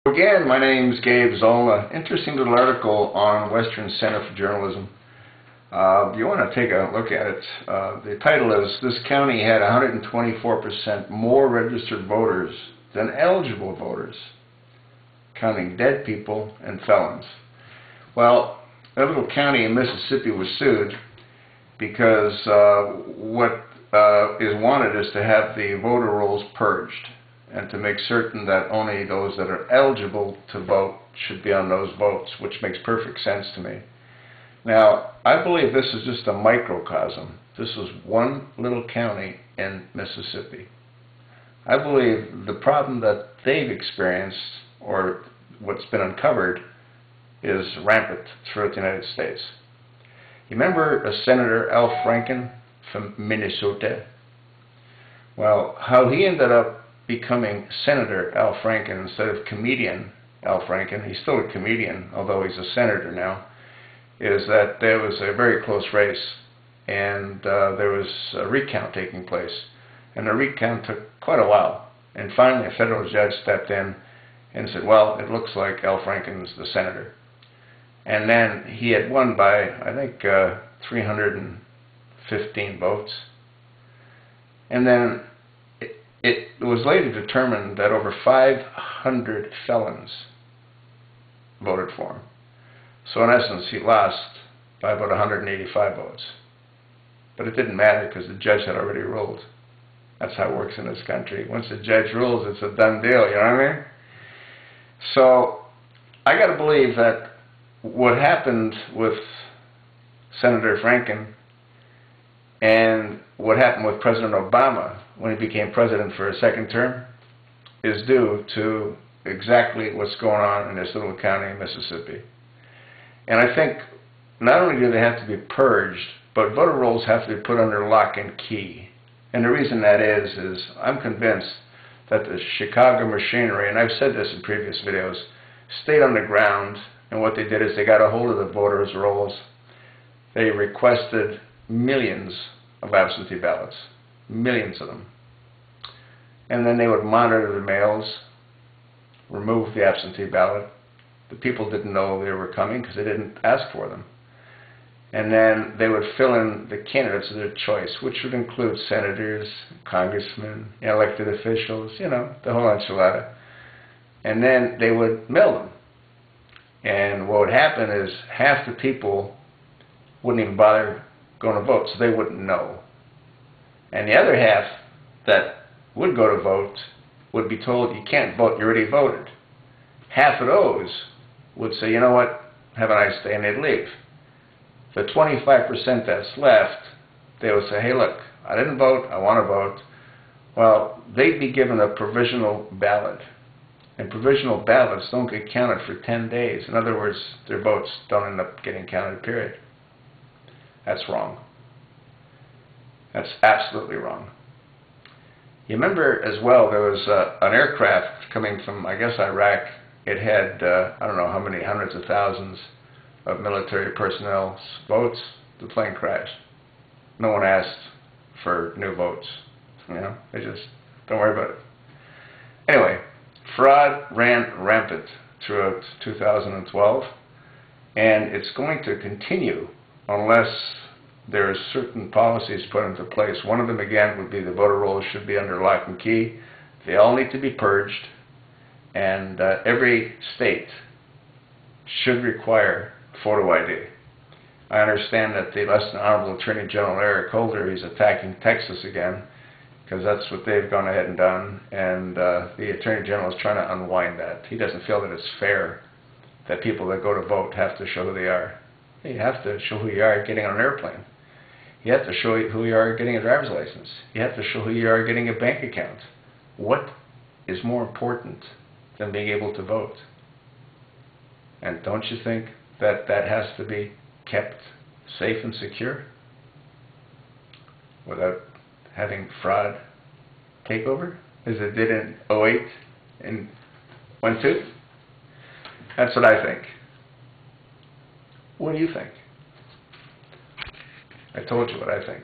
Again, my name's Gabe Zollner. Interesting little article on Western Center for Journalism. You want to take a look at it. The title is, "This county had 124% more registered voters than eligible voters, counting dead people and felons." Well, that little county in Mississippi was sued because what is wanted is to have the voter rolls purged and to make certain that only those that are eligible to vote should be on those votes, which makes perfect sense to me. Now, I believe this is just a microcosm. This is one little county in Mississippi. I believe the problem that they've experienced, or what's been uncovered, is rampant throughout the United States. You remember Senator Al Franken from Minnesota? Well, how he ended up becoming Senator Al Franken instead of comedian Al Franken, he's still a comedian, although he's a senator now, is that there was a very close race, and there was a recount taking place. And the recount took quite a while. And finally, a federal judge stepped in and said, well, it looks like Al Franken's the senator. And then he had won by, I think, 315 votes. And then it was later determined that over 500 felons voted for him. So in essence, he lost by about 185 votes. But it didn't matter because the judge had already ruled. That's how it works in this country. Once the judge rules, it's a done deal, you know what I mean? So I got to believe that what happened with Senator Franken and what happened with President Obama when he became president for a second term is due to exactly what's going on in this little county in Mississippi. And I think not only do they have to be purged, but voter rolls have to be put under lock and key. And the reason that is I'm convinced that the Chicago machinery, and I've said this in previous videos, stayed on the ground, and what they did is they got a hold of the voters' rolls. They requested millions of absentee ballots, millions of them. And then they would monitor the mails, remove the absentee ballot. The people didn't know they were coming because they didn't ask for them. And then they would fill in the candidates of their choice, which would include senators, congressmen, elected officials, you know, the whole enchilada. And then they would mail them. And what would happen is half the people wouldn't even bother going to vote, so they wouldn't know. And the other half that would go to vote would be told, you can't vote, you already voted. Half of those would say, you know what, have a nice day, and they'd leave. The 25% that's left, they would say, hey, look, I didn't vote, I want to vote. Well, they'd be given a provisional ballot. And provisional ballots don't get counted for 10 days. In other words, their votes don't end up getting counted, period. That's wrong. That's absolutely wrong. You remember as well, there was an aircraft coming from, I guess, Iraq. It had, I don't know how many hundreds of thousands of military personnel's votes. The plane crashed. No one asked for new votes. You know, they just, don't worry about it. Anyway, fraud ran rampant throughout 2012, and it's going to continue unless there are certain policies put into place. One of them, again, would be the voter rolls should be under lock and key. They all need to be purged, and every state should require photo ID. I understand that the less than Honorable Attorney General Eric Holder, he's attacking Texas again, because that's what they've gone ahead and done, and the Attorney General is trying to unwind that. He doesn't feel that it's fair that people that go to vote have to show who they are. You have to show who you are getting on an airplane. You have to show who you are getting a driver's license. You have to show who you are getting a bank account. What is more important than being able to vote? And don't you think that that has to be kept safe and secure without having fraud take over, as it did in 2008 and 2012? That's what I think. What do you think? I told you what I think.